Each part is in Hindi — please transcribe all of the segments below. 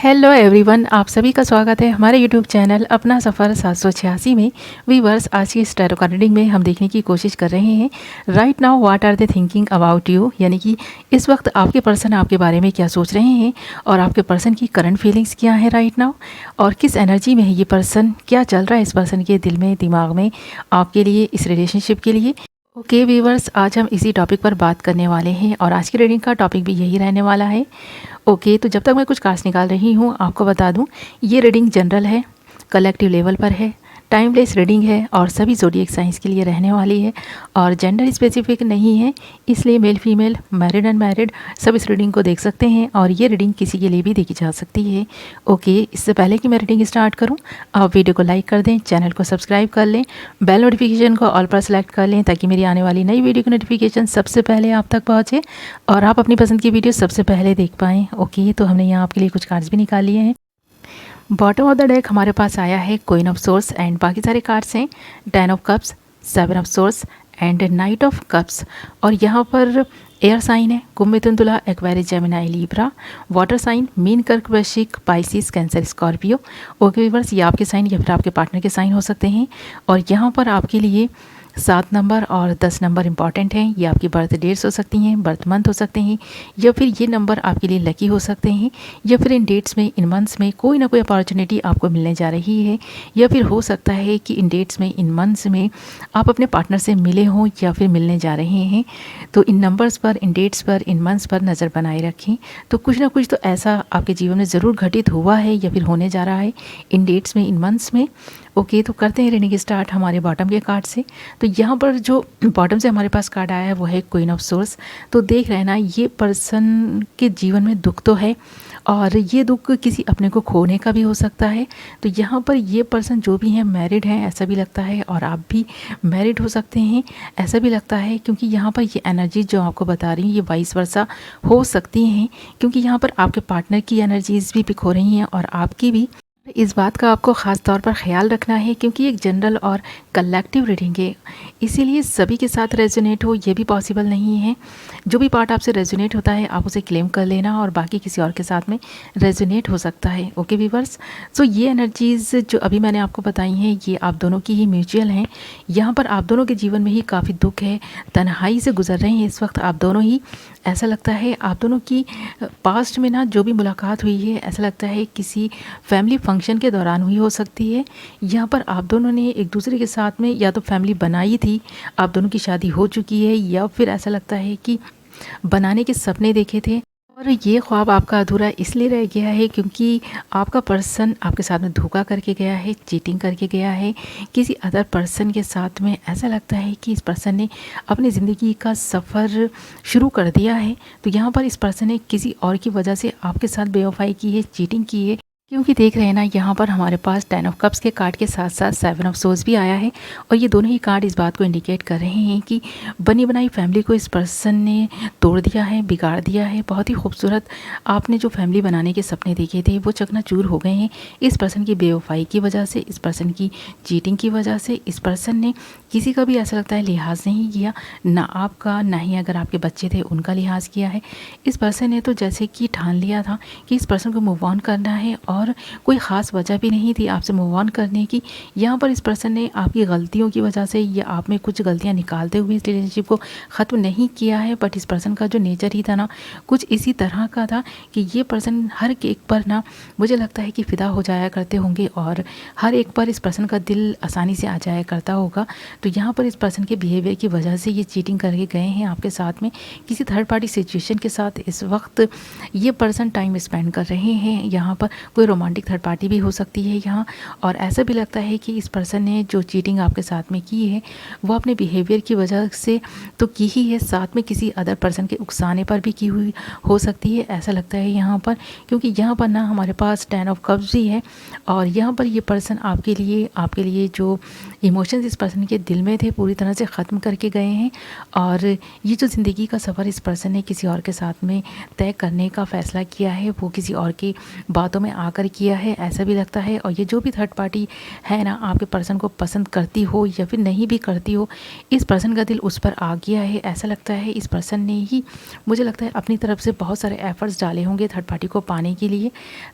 हेलो एवरीवन, आप सभी का स्वागत है हमारे यूट्यूब चैनल अपना सफ़र 786 में। वीवर्स, आज की इस टैरो कार्ड रीडिंग में हम देखने की कोशिश कर रहे हैं right now what are they thinking about you, यानी कि इस वक्त आपके पर्सन आपके बारे में क्या सोच रहे हैं और आपके पर्सन की करंट फीलिंग्स क्या है राइट नाउ, और किस एनर्जी में है ये पर्सन, क्या चल रहा है इस पर्सन के दिल में, दिमाग में, आपके लिए, इस रिलेशनशिप के लिए। ओके वीवर्स, आज हम इसी टॉपिक पर बात करने वाले हैं और आज की रीडिंग का टॉपिक भी यही रहने वाला है। ओके, तो जब तक मैं कुछ कार्ड्स निकाल रही हूँ आपको बता दूँ, ये रीडिंग जनरल है, कलेक्टिव लेवल पर है, टाइमलेस रीडिंग है और सभी ज़ोडिएक साइंस के लिए रहने वाली है और जेंडर स्पेसिफिक नहीं है, इसलिए मेल फीमेल, मैरिड अनमैरिड सब इस रीडिंग को देख सकते हैं और ये रीडिंग किसी के लिए भी देखी जा सकती है। ओके, इससे पहले कि मैं रीडिंग स्टार्ट करूं, आप वीडियो को लाइक कर दें, चैनल को सब्सक्राइब कर लें, बेल नोटिफिकेशन को ऑल पर सेलेक्ट कर लें ताकि मेरी आने वाली नई वीडियो की नोटिफिकेशन सबसे पहले आप तक पहुँचे और आप अपनी पसंद की वीडियो सबसे पहले देख पाएँ। ओके, तो हमने यहाँ आपके लिए कुछ कार्ड्स भी निकाल लिए हैं। बॉटम ऑफ द डेक हमारे पास आया है क्वीन ऑफ सोर्स एंड बाकी सारे कार्ड्स हैं 10 of cups, 7 of swords and knight of cups. और यहाँ पर एयर साइन है कुंभ, मिथुन, तुला, Aquarius, Gemini, Libra. Water sign मीन, कर्क, वृश्चिक, Pisces, Cancer, Scorpio. Okay viewers, ये आपके साइन या फिर आपके पार्टनर के साइन हो सकते हैं और यहाँ पर आपके लिए 7 नंबर और 10 नंबर इंपॉर्टेंट हैं। ये आपकी बर्थ डेट्स हो सकती हैं, बर्थ मंथ हो सकते हैं, या फिर ये नंबर आपके लिए लकी हो सकते हैं, या फिर इन डेट्स में, इन मंथ्स में कोई ना कोई अपॉर्चुनिटी आपको मिलने जा रही है, या फिर हो सकता है कि इन डेट्स में, इन मंथ्स में आप अपने पार्टनर से मिले हों या फिर मिलने जा रहे हैं। तो इन नंबर्स पर, इन डेट्स पर, इन मंथ्स पर नज़र बनाए रखें, तो कुछ ना कुछ तो ऐसा आपके जीवन में ज़रूर घटित हुआ है या फिर होने जा रहा है इन डेट्स में, इन मंथ्स में। ओके, तो करते हैं रीडिंग स्टार्ट हमारे बॉटम के कार्ड से। तो यहाँ पर जो बॉटम से हमारे पास कार्ड आया है वो है क्वीन ऑफ सोर्स। तो देख रहे हैं ना, ये पर्सन के जीवन में दुख तो है और ये दुख किसी अपने को खोने का भी हो सकता है। तो यहाँ पर ये पर्सन जो भी हैं मैरिड हैं ऐसा भी लगता है और आप भी मैरिड हो सकते हैं ऐसा भी लगता है, क्योंकि यहाँ पर ये एनर्जी जो आपको बता रही हूँ ये वाइस वर्सा हो सकती हैं, क्योंकि यहाँ पर आपके पार्टनर की एनर्जीज भी पिक हो रही हैं और आपकी भी। इस बात का आपको ख़ास तौर पर ख्याल रखना है क्योंकि एक जनरल और कलेक्टिव रीडिंग है, इसीलिए सभी के साथ रेजोनेट हो ये भी पॉसिबल नहीं है। जो भी पार्ट आपसे रेजोनेट होता है आप उसे क्लेम कर लेना और बाकी किसी और के साथ में रेजोनेट हो सकता है। ओके वीवर्स, सो ये एनर्जीज़ जो अभी मैंने आपको बताई हैं ये आप दोनों की ही म्यूचुअल हैं। यहाँ पर आप दोनों के जीवन में ही काफ़ी दुख है, तन्हाई से गुजर रहे हैं इस वक्त आप दोनों ही। ऐसा लगता है आप दोनों की पास्ट में ना जो भी मुलाकात हुई है ऐसा लगता है किसी फैमिली फंक्शन के दौरान हुई हो सकती है। यहाँ पर आप दोनों ने एक दूसरे के साथ में या तो फैमिली बनाई थी, आप दोनों की शादी हो चुकी है, या फिर ऐसा लगता है कि बनाने के सपने देखे थे और ये ख्वाब आपका अधूरा इसलिए रह गया है क्योंकि आपका पर्सन आपके साथ में धोखा करके गया है, चीटिंग करके गया है किसी अदर पर्सन के साथ में। ऐसा लगता है कि इस पर्सन ने अपनी ज़िंदगी का सफ़र शुरू कर दिया है। तो यहाँ पर इस पर्सन ने किसी और की वजह से आपके साथ बेवफाई की है, चीटिंग की है, क्योंकि देख रहे हैं ना यहाँ पर हमारे पास 10 ऑफ कप्स के कार्ड के साथ साथ 7 ऑफ सोर्स भी आया है और ये दोनों ही कार्ड इस बात को इंडिकेट कर रहे हैं कि बनी बनाई फैमिली को इस पर्सन ने तोड़ दिया है, बिगाड़ दिया है। बहुत ही खूबसूरत आपने जो फैमिली बनाने के सपने देखे थे वो चकनाचूर हो गए हैं इस पर्सन की बेवफाई की वजह से, इस पर्सन की चीटिंग की वजह से। इस पर्सन ने किसी का भी ऐसा लगता है लिहाज नहीं किया, ना आपका, ना ही अगर आपके बच्चे थे उनका लिहाज किया है। इस पर्सन ने तो जैसे कि ठान लिया था कि इस पर्सन को मूव ऑन करना है और कोई ख़ास वजह भी नहीं थी आपसे मूव ऑन करने की। यहाँ पर इस पर्सन ने आपकी गलतियों की वजह से या आप में कुछ गलतियाँ निकालते हुए इस रिलेशनशिप को ख़त्म नहीं किया है, बट इस पर्सन का जो नेचर ही था ना कुछ इसी तरह का था कि ये पर्सन हर एक पर ना मुझे लगता है कि फ़िदा हो जाया करते होंगे और हर एक पर इस पर्सन का दिल आसानी से आ जाया करता होगा। तो यहाँ पर इस पर्सन के बिहेवियर की वजह से ये चीटिंग करके गए हैं आपके साथ में किसी थर्ड पार्टी सिचुएशन के साथ। इस वक्त ये पर्सन टाइम स्पेंड कर रहे हैं, यहाँ पर कोई रोमांटिक थर्ड पार्टी भी हो सकती है यहाँ। और ऐसा भी लगता है कि इस पर्सन ने जो चीटिंग आपके साथ में की है वो अपने बिहेवियर की वजह से तो की ही है, साथ में किसी अदर पर्सन के उकसाने पर भी की हुई हो सकती है, ऐसा लगता है यहाँ पर। क्योंकि यहाँ पर ना हमारे पास 10 ऑफ कप्स भी है और यहाँ पर ये पर्सन आपके लिए जो इमोशंस इस पर्सन के दिल में थे पूरी तरह से ख़त्म करके गए हैं और ये जो ज़िंदगी का सफ़र इस पर्सन ने किसी और के साथ में तय करने का फ़ैसला किया है वो किसी और की बातों में आकर कर किया है, ऐसा भी लगता है। और ये जो भी थर्ड पार्टी है ना, आपके पर्सन को पसंद करती हो या फिर नहीं भी करती हो, इस पर्सन का दिल उस पर आ गया है। ऐसा लगता है इस पर्सन ने ही, मुझे लगता है, अपनी तरफ से बहुत सारे एफर्ट्स डाले होंगे थर्ड पार्टी को पाने के लिए।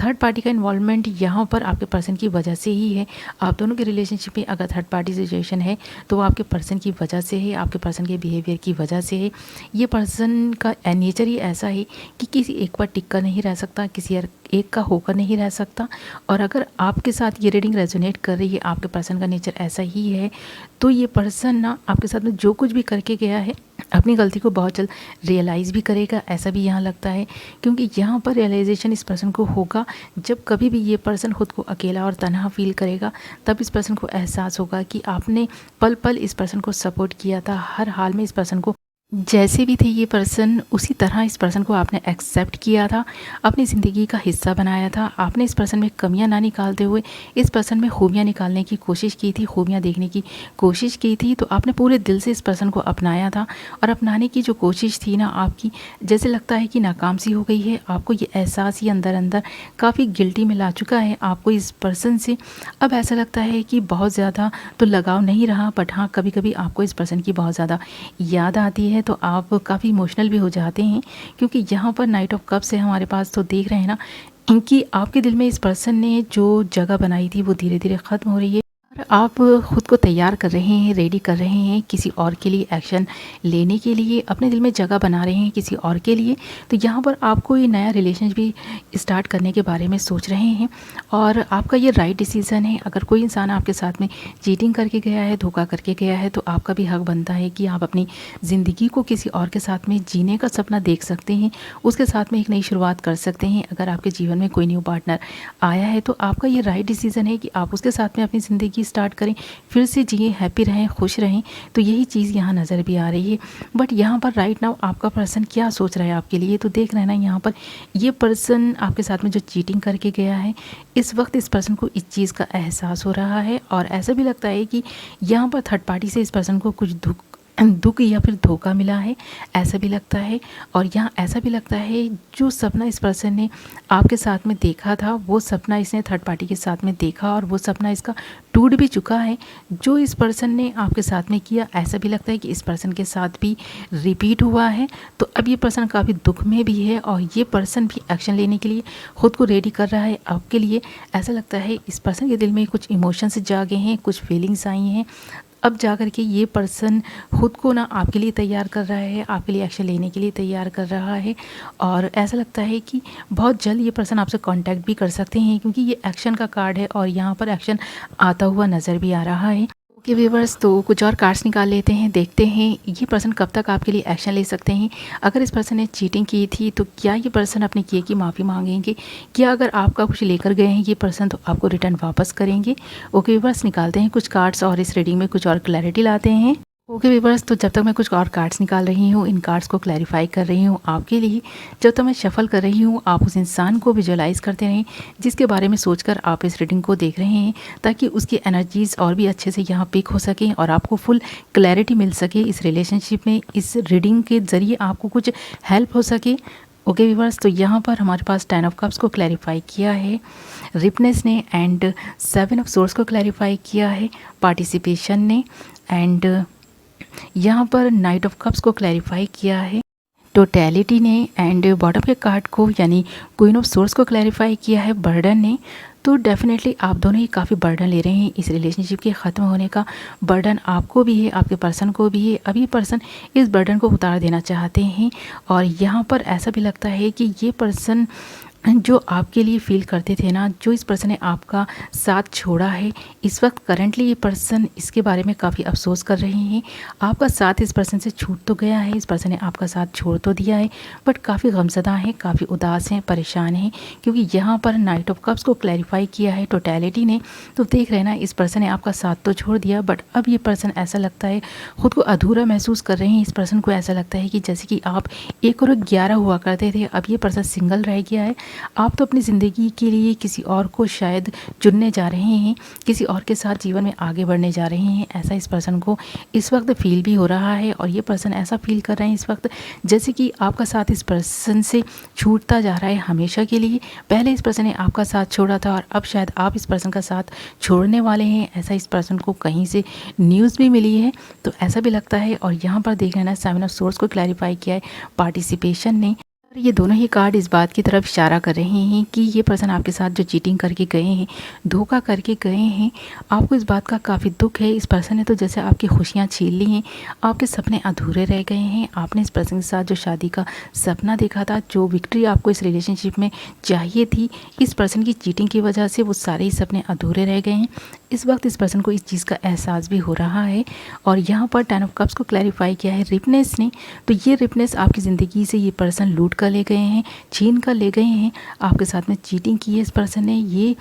थर्ड पार्टी का इन्वॉल्वमेंट यहाँ पर आपके पर्सन की वजह से ही है। आप दोनों के रिलेशनशिप में अगर थर्ड पार्टी सिचुएशन है तो वो आपके पर्सन की वजह से है, आपके पर्सन के बिहेवियर की वजह से है। ये पर्सन का नेचर ही ऐसा है कि किसी एक पर टिक कर नहीं रह सकता, किसी एक का होकर नहीं रह सकता। और अगर आपके साथ ये रीडिंग रेजोनेट कर रही है, आपके पर्सन का नेचर ऐसा ही है, तो ये पर्सन ना आपके साथ में जो कुछ भी करके गया है, अपनी गलती को बहुत जल्द रियलाइज़ भी करेगा, ऐसा भी यहाँ लगता है। क्योंकि यहाँ पर रियलाइजेशन इस पर्सन को होगा जब कभी भी ये पर्सन खुद को अकेला और तन्हा फील करेगा, तब इस पर्सन को एहसास होगा कि आपने पल पल इस पर्सन को सपोर्ट किया था, हर हाल में इस पर्सन को जैसे भी थे ये पर्सन उसी तरह इस पर्सन को आपने एक्सेप्ट किया था, अपनी ज़िंदगी का हिस्सा बनाया था। आपने इस पर्सन में कमियां ना निकालते हुए इस पर्सन में खूबियां निकालने की कोशिश की थी, खूबियां देखने की कोशिश की थी। तो आपने पूरे दिल से इस पर्सन को अपनाया था, और अपनाने की जो कोशिश थी ना आपकी, जैसे लगता है कि नाकाम सी हो गई है। आपको ये एहसास ही अंदर अंदर काफ़ी गिल्टी में ला चुका है आपको इस पर्सन से। अब ऐसा लगता है कि बहुत ज़्यादा तो लगाव नहीं रहा, बट हाँ, कभी कभी आपको इस पर्सन की बहुत ज़्यादा याद आती है, तो आप काफ़ी इमोशनल भी हो जाते हैं। क्योंकि यहाँ पर नाइट ऑफ कप्स है हमारे पास, तो देख रहे हैं ना इनकी आपके दिल में इस पर्सन ने जो जगह बनाई थी वो धीरे धीरे ख़त्म हो रही है। आप खुद को तैयार कर रहे हैं, रेडी कर रहे हैं किसी और के लिए एक्शन लेने के लिए, अपने दिल में जगह बना रहे हैं किसी और के लिए। तो यहाँ पर आपको ये नया रिलेशनशिप भी स्टार्ट करने के बारे में सोच रहे हैं, और आपका ये राइट डिसीज़न है। अगर कोई इंसान आपके साथ में चीटिंग करके गया है, धोखा करके गया है, तो आपका भी हक बनता है कि आप अपनी ज़िंदगी को किसी और के साथ में जीने का सपना देख सकते हैं, उसके साथ में एक नई शुरुआत कर सकते हैं। अगर आपके जीवन में कोई न्यू पार्टनर आया है तो आपका ये राइट डिसीज़न है कि आप उसके साथ में अपनी ज़िंदगी स्टार्ट करें, फिर से जिए, हैप्पी रहें, खुश रहें। तो यही चीज़ यहाँ नज़र भी आ रही है। बट यहाँ पर राइट नाउ आपका पर्सन क्या सोच रहा है आपके लिए, तो देख रहे हैं ना, यहाँ पर ये पर्सन आपके साथ में जो चीटिंग करके गया है, इस वक्त इस पर्सन को इस चीज़ का एहसास हो रहा है। और ऐसा भी लगता है कि यहाँ पर थर्ड पार्टी से इस पर्सन को कुछ दुख या फिर धोखा मिला है, ऐसा भी लगता है। और यहाँ ऐसा भी लगता है जो सपना इस पर्सन ने आपके साथ में देखा था, वो सपना इसने थर्ड पार्टी के साथ में देखा, और वो सपना इसका टूट भी चुका है जो इस पर्सन ने आपके साथ में किया। ऐसा भी लगता है कि इस पर्सन के साथ भी रिपीट हुआ है। तो अब ये पर्सन काफ़ी दुख में भी है, और ये पर्सन भी एक्शन लेने के लिए खुद को रेडी कर रहा है आपके लिए। ऐसा लगता है इस पर्सन के दिल में कुछ इमोशंस जागे हैं, कुछ फीलिंग्स आई हैं। अब जा कर के ये पर्सन खुद को ना आपके लिए तैयार कर रहा है, आपके लिए एक्शन लेने के लिए तैयार कर रहा है। और ऐसा लगता है कि बहुत जल्द ये पर्सन आपसे कांटेक्ट भी कर सकते हैं, क्योंकि ये एक्शन का कार्ड है और यहाँ पर एक्शन आता हुआ नज़र भी आ रहा है। ओके व्यूवर्स, तो कुछ और कार्ड्स निकाल लेते हैं, देखते हैं ये पर्सन कब तक आपके लिए एक्शन ले सकते हैं। अगर इस पर्सन ने चीटिंग की थी तो क्या ये पर्सन अपने किए की माफ़ी मांगेंगे, क्या अगर आपका कुछ लेकर गए हैं ये पर्सन तो आपको रिटर्न वापस करेंगे। ओके व्यूवर्स, निकालते हैं कुछ कार्ड्स और इस रीडिंग में कुछ और क्लैरिटी लाते हैं। ओके व्यूवर्स, तो जब तक मैं कुछ और कार्ड्स निकाल रही हूँ, इन कार्ड्स को क्लैरिफाई कर रही हूँ आपके लिए, जब तक मैं शफल कर रही हूँ, आप उस इंसान को विजुअलाइज करते रहें जिसके बारे में सोचकर आप इस रीडिंग को देख रहे हैं, ताकि उसकी एनर्जीज़ और भी अच्छे से यहाँ पिक हो सकें और आपको फुल क्लैरिटी मिल सके इस रिलेशनशिप में। इस रीडिंग के ज़रिए आपको कुछ हेल्प हो सके। ओके व्यूवर्स, तो यहाँ पर हमारे पास 10 ऑफ कप्स को क्लैरिफाई किया है रिपनेस ने, एंड 7 ऑफ सोर्स को क्लैरिफाई किया है पार्टिसिपेशन ने, एंड यहाँ पर नाइट ऑफ कप्स को क्लैरिफाई किया है टोटैलिटी ने, एंड बॉटम के कार्ड को यानी क्वीन ऑफ सोर्स को क्लैरिफाई किया है बर्डन ने। तो डेफिनेटली आप दोनों ही काफ़ी बर्डन ले रहे हैं, इस रिलेशनशिप के ख़त्म होने का बर्डन आपको भी है, आपके पर्सन को भी है। अभी पर्सन इस बर्डन को उतार देना चाहते हैं, और यहाँ पर ऐसा भी लगता है कि ये पर्सन जो आपके लिए फ़ील करते थे ना, जो इस पर्सन ने आपका साथ छोड़ा है, इस वक्त करंटली ये पर्सन इसके बारे में काफ़ी अफसोस कर रहे हैं। आपका साथ इस पर्सन से छूट तो गया है, इस पर्सन ने आपका साथ छोड़ तो दिया है, बट काफ़ी गमज़दा हैं, काफ़ी उदास हैं, परेशान हैं, क्योंकि यहाँ पर नाइट ऑफ कप्स को क्लैरिफाई किया है टोटैलिटी ने। तो देख रहे हैं ना, इस पर्सन ने आपका साथ तो छोड़ दिया, बट अब ये पर्सन ऐसा लगता है ख़ुद को अधूरा महसूस कर रहे हैं। इस पर्सन को ऐसा लगता है कि जैसे कि आप 1 और 11 हुआ करते थे, अब ये पर्सन सिंगल रह गया है, आप तो अपनी ज़िंदगी के लिए किसी और को शायद चुनने जा रहे हैं, किसी और के साथ जीवन में आगे बढ़ने जा रहे हैं। ऐसा इस पर्सन को इस वक्त फील भी हो रहा है और ये पर्सन ऐसा फील कर रहे हैं इस वक्त जैसे कि आपका साथ इस पर्सन से छूटता जा रहा है हमेशा के लिए। पहले इस पर्सन ने आपका साथ छोड़ा था और अब शायद आप इस पर्सन का साथ छोड़ने वाले हैं। ऐसा इस पर्सन को कहीं से न्यूज़ भी मिली है, तो ऐसा भी लगता है। और यहाँ पर देख लेना, सेवन ऑफ सोर्स को क्लैरिफाई किया है पार्टिसिपेशन ने। ये दोनों ही कार्ड इस बात की तरफ इशारा कर रहे हैं कि ये पर्सन आपके साथ जो चीटिंग करके गए हैं, धोखा करके गए हैं, आपको इस बात का काफ़ी दुख है। इस पर्सन ने तो जैसे आपकी खुशियाँ छीन ली हैं, आपके सपने अधूरे रह गए हैं। आपने इस पर्सन के साथ जो शादी का सपना देखा था, जो विक्ट्री आपको इस रिलेशनशिप में चाहिए थी, इस पर्सन की चीटिंग की वजह से वो सारे ही सपने अधूरे रह गए हैं। इस वक्त इस पर्सन को इस चीज़ का एहसास भी हो रहा है। और यहाँ पर 10 ऑफ कप्स को क्लैरिफाई किया है रिपनेस ने। तो ये रिपनेस आपकी ज़िंदगी से ये पर्सन लूट कर ले गए हैं, छीन कर ले गए हैं। आपके साथ में चीटिंग की है इस पर्सन ने। ये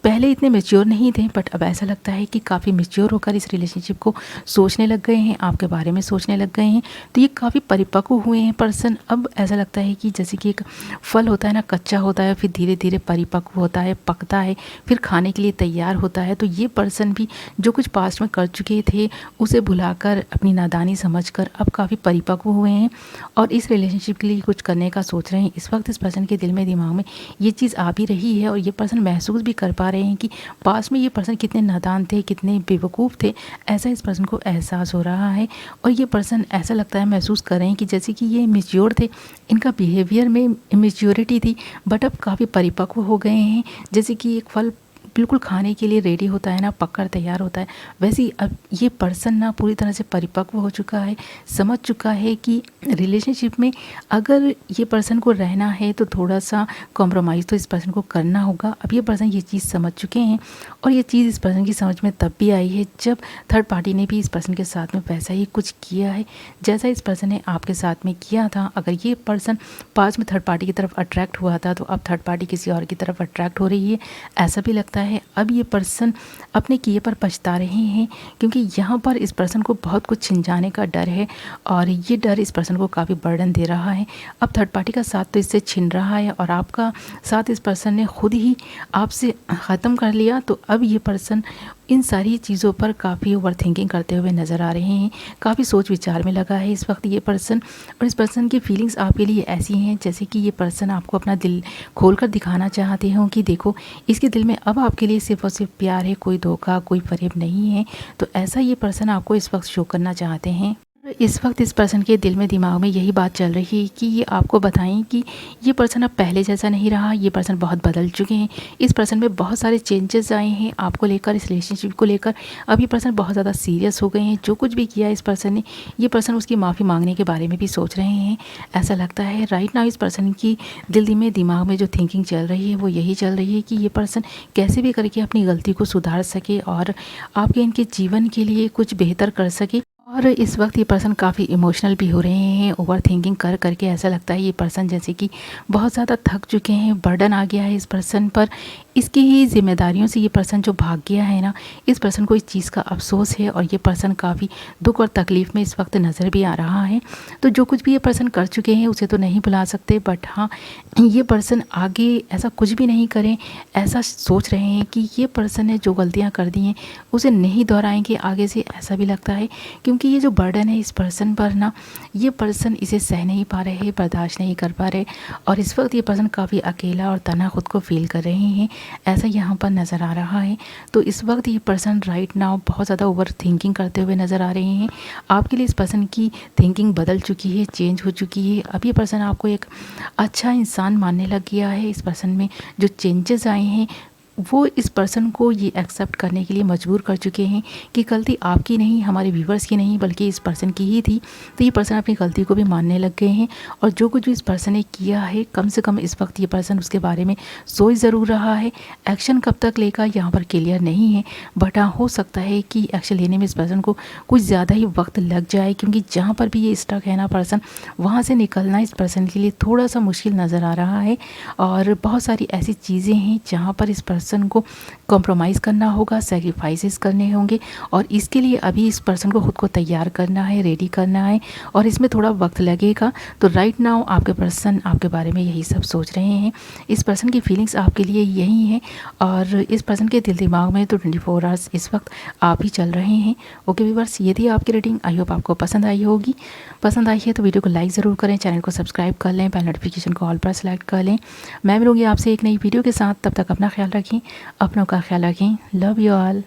पहले इतने मैच्योर नहीं थे, बट अब ऐसा लगता है कि काफ़ी मैच्योर होकर इस रिलेशनशिप को सोचने लग गए हैं, आपके बारे में सोचने लग गए हैं। तो ये काफ़ी परिपक्व हुए हैं पर्सन। अब ऐसा लगता है कि जैसे कि एक फल होता है ना, कच्चा होता है, फिर धीरे धीरे परिपक्व होता है, पकता है, फिर खाने के लिए तैयार होता है। तो ये पर्सन भी जो कुछ पास्ट में कर चुके थे उसे भुलाकर, अपनी नादानी समझकर अब काफ़ी परिपक्व हुए हैं और इस रिलेशनशिप के लिए कुछ करने का सोच रहे हैं। इस वक्त इस पर्सन के दिल में, दिमाग में ये चीज़ आ भी रही है और ये पर्सन महसूस भी कर पा रहे हैं कि पास में ये पर्सन कितने नादान थे, कितने बेवकूफ़ थे। ऐसा इस पर्सन को एहसास हो रहा है और ये पर्सन ऐसा लगता है, महसूस कर रहे हैं कि जैसे कि ये मैच्योर थे, इनका बिहेवियर में इमेच्योरिटी थी, बट अब काफ़ी परिपक्व हो गए हैं। जैसे कि एक फल बिल्कुल खाने के लिए रेडी होता है ना, पककर तैयार होता है, वैसे ही अब ये पर्सन ना पूरी तरह से परिपक्व हो चुका है, समझ चुका है कि रिलेशनशिप में अगर ये पर्सन को रहना है तो थोड़ा सा कॉम्प्रोमाइज़ तो इस पर्सन को करना होगा। अब ये पर्सन ये चीज़ समझ चुके हैं और ये चीज़ इस पर्सन की समझ में तब भी आई है जब थर्ड पार्टी ने भी इस पर्सन के साथ में वैसा ही कुछ किया है जैसा इस पर्सन ने आपके साथ में किया था। अगर ये पर्सन पास में थर्ड पार्टी की तरफ अट्रैक्ट हुआ था तो अब थर्ड पार्टी किसी और की तरफ अट्रैक्ट हो रही है, ऐसा भी लगता है। अब ये पर्सन अपने किए पर पछता रहे हैं क्योंकि यहाँ पर इस पर्सन को बहुत कुछ छिन जाने का डर है और ये डर इस पर्सन को काफ़ी बर्डन दे रहा है। अब थर्ड पार्टी का साथ तो इससे छिन रहा है और आपका साथ इस पर्सन ने खुद ही आपसे ख़त्म कर लिया। तो अब ये पर्सन इन सारी चीज़ों पर काफ़ी ओवर थिंकिंग करते हुए नज़र आ रहे हैं, काफ़ी सोच विचार में लगा है इस वक्त ये पर्सन। और इस पर्सन की फीलिंग्स आपके लिए ऐसी हैं जैसे कि ये पर्सन आपको अपना दिल खोलकर दिखाना चाहते हों कि देखो, इसके दिल में अब आपके लिए सिर्फ और सिर्फ प्यार है, कोई धोखा, कोई फरेब नहीं है। तो ऐसा ये पर्सन आपको इस वक्त शो करना चाहते हैं। इस वक्त इस पर्सन के दिल में, दिमाग में यही बात चल रही है कि ये आपको बताएं कि ये पर्सन अब पहले जैसा नहीं रहा, ये पर्सन बहुत बदल चुके हैं। इस पर्सन में बहुत सारे चेंजेस आए हैं आपको लेकर, इस रिलेशनशिप को लेकर। अब ये पर्सन बहुत ज़्यादा सीरियस हो गए हैं। जो कुछ भी किया इस पर्सन ने, ये पर्सन उसकी माफ़ी मांगने के बारे में भी सोच रहे हैं, ऐसा लगता है। राइट नाउ इस पर्सन की दिल में, दिमाग में जो थिंकिंग चल रही है वो यही चल रही है कि ये पर्सन कैसे भी करके अपनी गलती को सुधार सके और आपके इनके जीवन के लिए कुछ बेहतर कर सके। और इस वक्त ये पर्सन काफ़ी इमोशनल भी हो रहे हैं, ओवर थिंकिंग कर करके ऐसा लगता है ये पर्सन जैसे कि बहुत ज़्यादा थक चुके हैं, बर्डन आ गया है इस पर्सन पर। इसकी ही जिम्मेदारियों से ये पर्सन जो भाग गया है ना, इस पर्सन को इस चीज़ का अफसोस है और ये पर्सन काफ़ी दुख और तकलीफ़ में इस वक्त नज़र भी आ रहा है। तो जो कुछ भी ये पर्सन कर चुके हैं उसे तो नहीं भुला सकते, बट हाँ, ये पर्सन आगे ऐसा कुछ भी नहीं करें, ऐसा सोच रहे हैं कि ये पर्सन ने जो गलतियाँ कर दी हैं उसे नहीं दोहराएंगे आगे से, ऐसा भी लगता है। क्योंकि ये जो बर्डन है इस पर्सन पर ना, ये पर्सन इसे सह नहीं पा रहे, बर्दाश्त नहीं कर पा रहे और इस वक्त ये पर्सन काफ़ी अकेला और तना खुद को फील कर रहे हैं, ऐसा यहाँ पर नज़र आ रहा है। तो इस वक्त ये पर्सन राइट नाउ बहुत ज़्यादा ओवर थिंकिंग करते हुए नज़र आ रहे हैं। आपके लिए इस पर्सन की थिंकिंग बदल चुकी है, चेंज हो चुकी है। अब ये पर्सन आपको एक अच्छा इंसान मानने लग गया है। इस पर्सन में जो चेंजेस आए हैं वो इस पर्सन को ये एक्सेप्ट करने के लिए मजबूर कर चुके हैं कि गलती आपकी नहीं, हमारे व्यूवर्स की नहीं, बल्कि इस पर्सन की ही थी। तो ये पर्सन अपनी गलती को भी मानने लग गए हैं और जो कुछ भी इस पर्सन ने किया है, कम से कम इस वक्त ये पर्सन उसके बारे में सोच ज़रूर रहा है। एक्शन कब तक लेगा यहाँ पर क्लियर नहीं है, बट हाँ, हो सकता है कि एक्शन लेने में इस पर्सन को कुछ ज़्यादा ही वक्त लग जाए, क्योंकि जहाँ पर भी ये स्टक है ना पर्सन, वहाँ से निकलना इस पर्सन के लिए थोड़ा सा मुश्किल नज़र आ रहा है। और बहुत सारी ऐसी चीज़ें हैं जहाँ पर इस पर्सन पर्सन को कॉम्प्रोमाइज़ करना होगा, सैक्रिफाइसेस करने होंगे और इसके लिए अभी इस पर्सन को खुद को तैयार करना है, रेडी करना है और इसमें थोड़ा वक्त लगेगा। तो राइट नाउ आपके पर्सन आपके बारे में यही सब सोच रहे हैं। इस पर्सन की फीलिंग्स आपके लिए यही हैं और इस पर्सन के दिल दिमाग में तो 24 आवर्स इस वक्त आप ही चल रहे हैं। ओके व्यूअर्स, ये थी आपकी रीडिंग। आई होप आपको पसंद आई होगी। पसंद आई है तो वीडियो को लाइक ज़रूर करें, चैनल को सब्सक्राइब कर लें, बेल नोटिफिकेशन को ऑल पर सेलेक्ट कर लें। मैं मिलूँगी आपसे एक नई वीडियो के साथ, तब तक अपना ख्याल रखें, अपनों का ख्याल रखें। Love you all.